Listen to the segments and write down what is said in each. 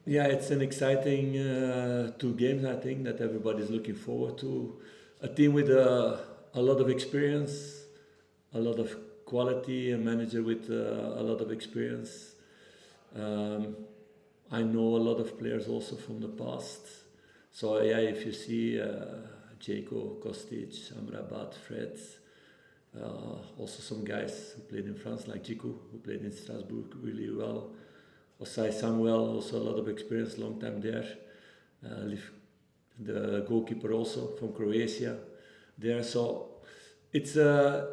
Yeah, it's an exciting 2 games, I think, that everybody's looking forward to. A team with a lot of experience, a lot of quality, a manager with a lot of experience. Um, I know a lot of players also from the past. So yeah, if you see Jaco, Kostic, Amrabat, Fred, also some guys who played in France like Jiku, who played in Strasbourg really well. Osai Samuel, also a lot of experience, long time there. The goalkeeper also from Croatia there. So it's a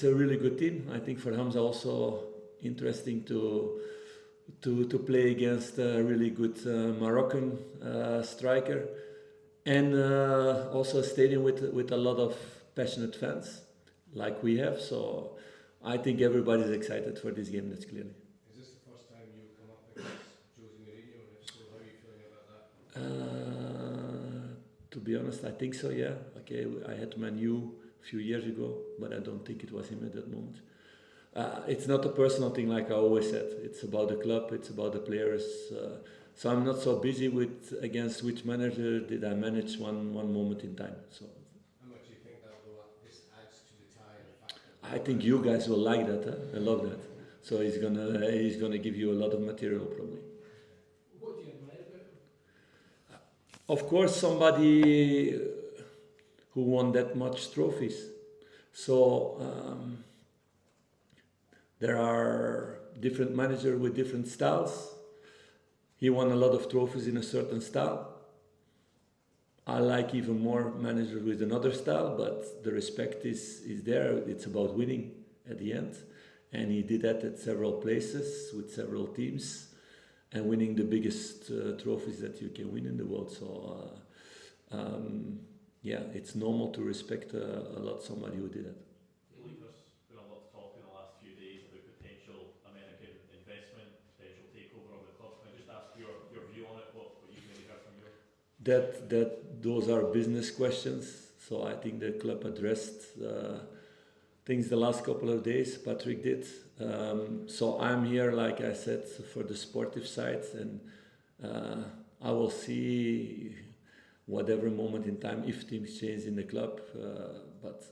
really good team. I think for Hamza also interesting to play against a really good Moroccan striker, and also a stadium with a lot of passionate fans like we have. So I think everybody's excited for this game. That's clearly. Is this the first time you've come up against Jose Mourinho, and if so, how are you feeling about that? To be honest, I think so. Yeah. Okay, I had Man U a few years ago, but I don't think it was him at that moment. It's not a personal thing, like I always said. It's about the club. It's about the players. So I'm not so busy with against which manager did I manage one moment in time. So How much do you think that this adds to the tie and the fact that I think you guys will like that. Huh? I love that. So he's gonna give you a lot of material probably. what do you admire about him? Of course, somebody who won that much trophies. So there are different managers with different styles. He won a lot of trophies in a certain style. I like even more managers with another style, but the respect is there. It's about winning at the end. And he did that at several places with several teams and winning the biggest trophies that you can win in the world. So, yeah, it's normal to respect a lot somebody who did that. Philippe, there's been a lot of talk in the last few days about potential American investment, potential takeover of the club. Can I just ask your view on it, what you've maybe heard from your Those are business questions. So I think the club addressed things the last couple of days. Patrick did. So I'm here, like I said, for the sportive side, and I will see whatever moment in time if things change in the club. But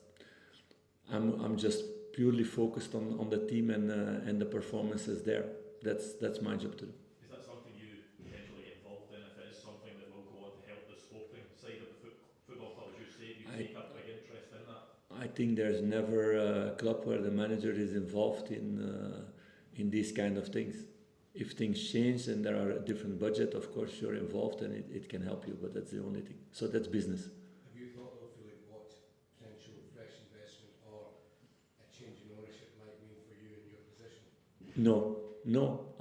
I'm just purely focused on the team and the performances there. That's my job to do. is that something you potentially get involved in if it is something that will go on to help the sporting side of the football club, as you say? Do you take a big interest in that? I think there's never a club where the manager is involved in these kind of things. If things change and there are a different budget, of course you're involved and it can help you, but that's the only thing. So that's business. Have you thought, though, Philippe, what potential fresh investment or a change in ownership might mean for you in your position? No.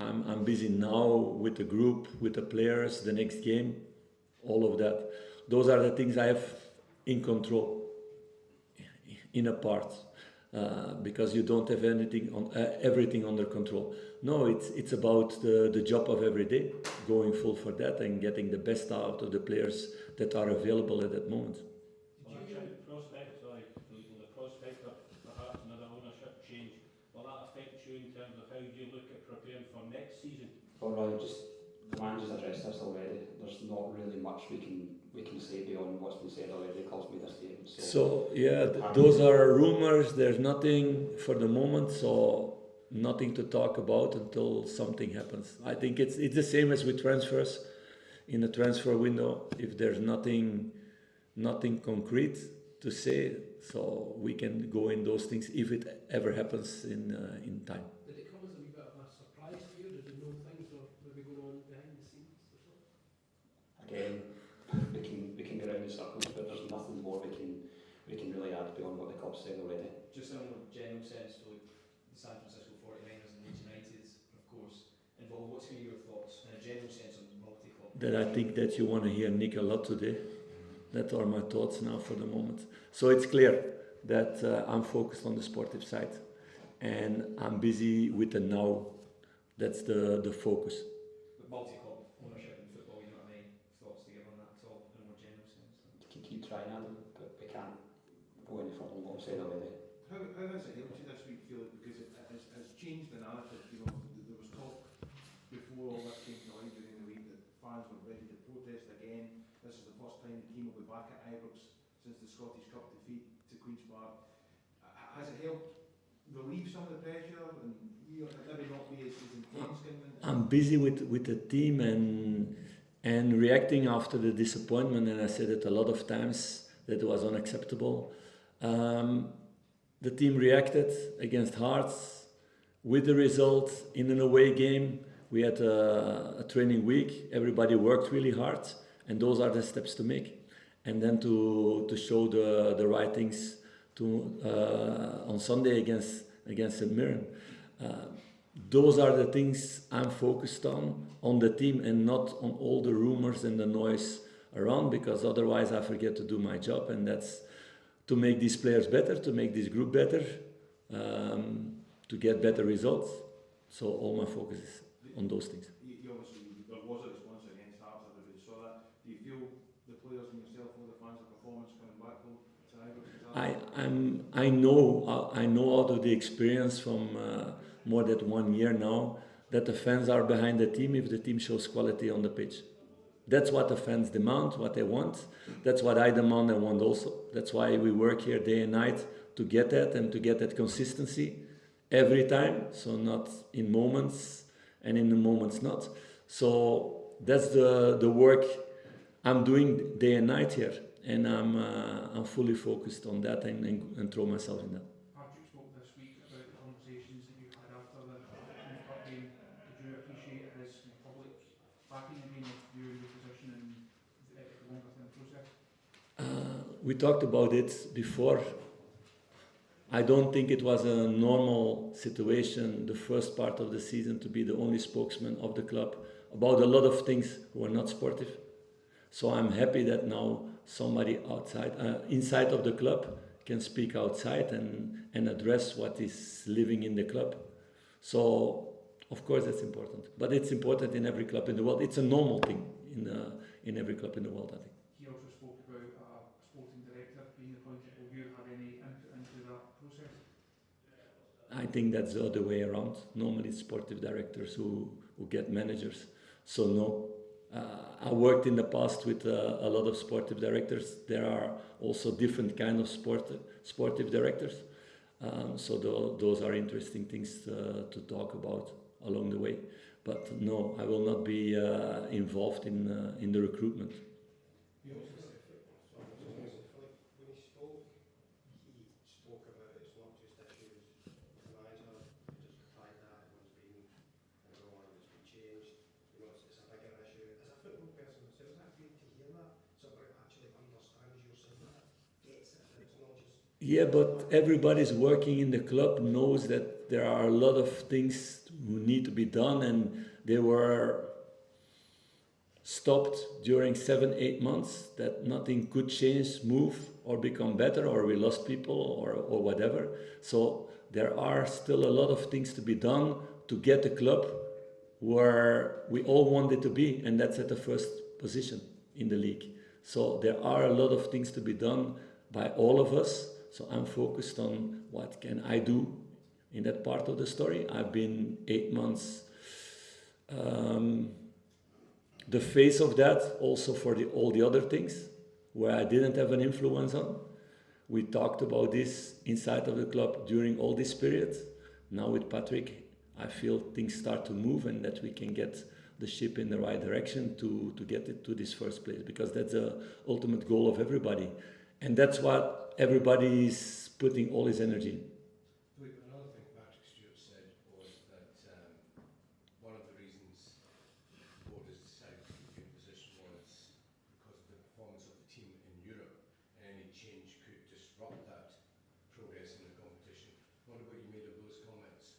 I'm busy now with the group, with the players, the next game, all of that. Those are the things I have in control, in a part, because you don't have anything on everything under control. No, it's about the job of every day, going full for that and getting the best out of the players that are available at that moment. Ownership prospect, sorry, the prospect of perhaps another ownership change, will that affect you in terms of how you look at preparing for next season? Well, right, just the manager's addressed this already. There's not really much we can say beyond what's been said already. The club's made a statement. So yeah, those are rumors. There's nothing for the moment, so nothing to talk about until something happens. I think it's the same as with transfers. In a transfer window, if there's nothing concrete to say, so we can go in those things if it ever happens in time. Did it come as a wee bit of a surprise to you? Did you know things were maybe going on behind the scenes or something? Again, we can go around in circles, but there's nothing more we can really add beyond what the club's said already. Just in a more general sense, Philippe, the San Francisco 49ers and Leeds United, of course, involved. What's your thoughts in a general sense on multi-club? That I think that you want to hear Nick a lot today. That are my thoughts now for the moment. So it's clear that I'm focused on the sportive side, and I'm busy with the now. That's the focus. With multi-club ownership in football, you don't have any thoughts to give on that at all, in a more general sense? We can keep trying, Adam, but we can't go any further than what I've said already. How has it helped you this week, Philippe? Because it has changed the narrative. You know, there was talk before all this came to light during the week that first time the team will be back at Ibrox since the Scottish Cup defeat to Queen's Park. Has it helped relieve some of the pressure and maybe not be as intense? I'm busy with the team and reacting after the disappointment, and I said it a lot of times that it was unacceptable. The team reacted against Hearts with the result in an away game. We had a training week. Everybody worked really hard, and those are the steps to make. And then to show the right things on Sunday against Mirren. Those are the things I'm focused on the team, and not on all the rumors and the noise around, because otherwise I forget to do my job, and that's to make these players better, to make this group better, to get better results. So all my focus is on those things. You obviously, there was a response against Hearts, everybody saw that. Do you feel the players and yourself, all the fans, the performance coming back to Ibrox? I know out of the experience from more than 1 year now that the fans are behind the team if the team shows quality on the pitch. That's what the fans demand, what they want. That's what I demand and want also. That's why we work here day and night to get that, and to get that consistency every time. So not in moments, and in the moments not. So that's the work I'm doing day and night here. And I'm fully focused on that and throw myself in that. Patrick spoke this week about the conversations that you had after the Cup game. Did you appreciate his public backing again of you and your position in the longer term process? We talked about it before. I don't think it was a normal situation the first part of the season to be the only spokesman of the club about a lot of things who are not sportive. So I'm happy that now somebody inside of the club can speak outside and address what is living in the club. So of course that's important, but it's important in every club in the world. It's a normal thing in every club in the world, I think. He also spoke about a sporting director being appointed. Will you have any input into that process? I think that's the other way around. Normally it's sportive directors who get managers. So no. I worked in the past with a lot of sportive directors. There are also different kind of sportive directors. So those are interesting things to talk about along the way. But no, I will not be involved in the recruitment. When he spoke about it's not just issues with the manager, just the fact that everyone's been and so on, it's been changed. You know, it's a bigger issue. As a football person myself, is that great to hear that? Somebody actually understands your saying that, gets it, that it's not just... Yeah, but everybody's working in the club knows that there are a lot of things who need to be done, and they were stopped during 7-8 months, that nothing could change, move, or become better, or we lost people, or whatever. So there are still a lot of things to be done to get the club where we all want it to be, and that's at the first position in the league. So there are a lot of things to be done by all of us. So I'm focused on what can I do in that part of the story. I've been 8 months the face of that, also for all the other things where I didn't have an influence on. We talked about this inside of the club during all this period. Now with Patrick, I feel things start to move and that we can get the ship in the right direction to get it to this first place, because that's the ultimate goal of everybody. And that's what everybody is putting all his energy in. Philippe, another thing Patrick Stewart said was that one of the reasons the board has decided to keep you in position was because of the performance of the team in Europe, and any change could disrupt that progress in the competition. I wonder what you made of those comments.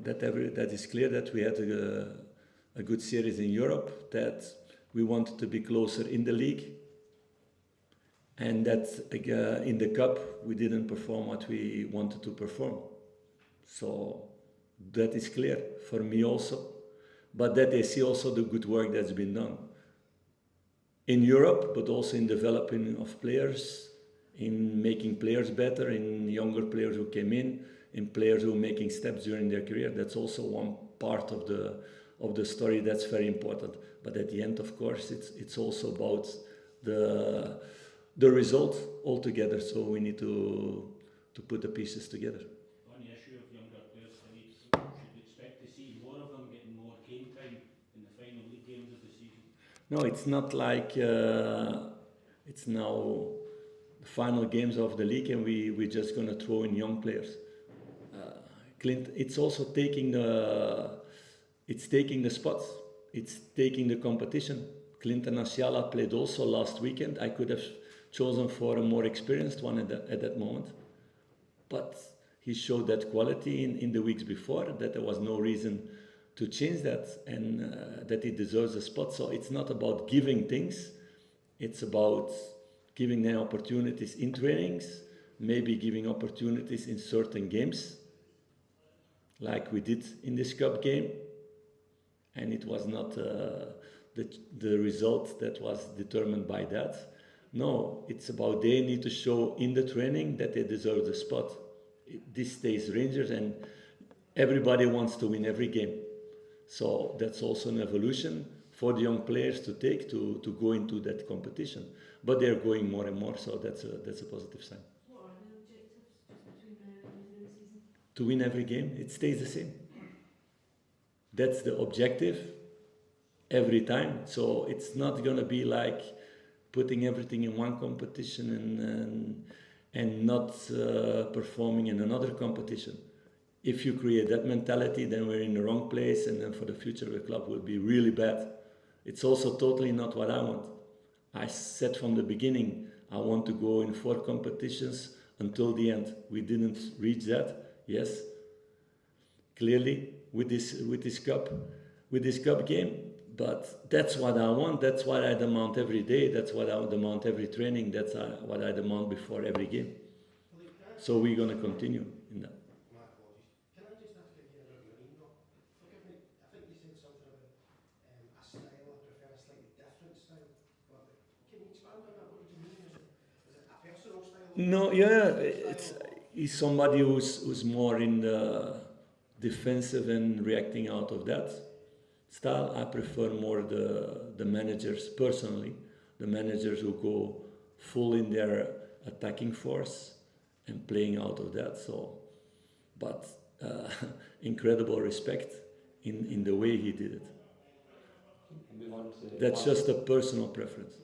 That is clear that we had a good series in Europe, that we wanted to be closer in the league, and that in the cup we didn't perform what we wanted to perform. So that is clear for me also, but that they see also the good work that's been done in Europe, but also in developing of players, in making players better, in younger players who came in players who are making steps during their career. That's also one part of of the story, that's very important. But at the end, of course, it's also about the result altogether. So we need to put the pieces together. On the issue of younger players, should we expect to see more of them getting more game time in the final league games of the season? No, it's not like it's now the final games of the league and we're just going to throw in young players. Clint, it's also taking the spots. It's taking the competition. Clinton Asiala played also last weekend. I could have chosen for a more experienced one at that moment. But he showed that quality in the weeks before, that there was no reason to change that, and that he deserves a spot. So it's not about giving things. It's about giving them opportunities in trainings, maybe giving opportunities in certain games, like we did in this cup game. And it was not the result that was determined by that. No, it's about they need to show in the training that they deserve the spot. This stays Rangers, and everybody wants to win every game. So that's also an evolution for the young players to take to go into that competition. But they're going more and more, so that's a positive sign. What are the objectives just between now and the end of the season? To win every game, it stays the same. That's the objective every time. So it's not going to be like putting everything in one competition and not performing in another competition. If you create that mentality, then we're in the wrong place, and then for the future the club will be really bad. It's also totally not what I want. I said from the beginning, I want to go in 4 competitions until the end. We didn't reach that, yes. Clearly, with this cup game, but that's what I want. That's what I demand every day. That's what I demand every training. That's what I demand before every game. So we're going to continue in that. My apologies. Can I just ask again about Marino? Forgive me, I think you said something about a style. I prefer a slightly different style. But can you expand on that? What did you mean? Is it a personal style? No, yeah, he's somebody who's more in the defensive and reacting out of that style. I prefer more the managers, personally, the managers who go full in their attacking force and playing out of that. So, but incredible respect in the way he did it. Move on to That's just a personal preference.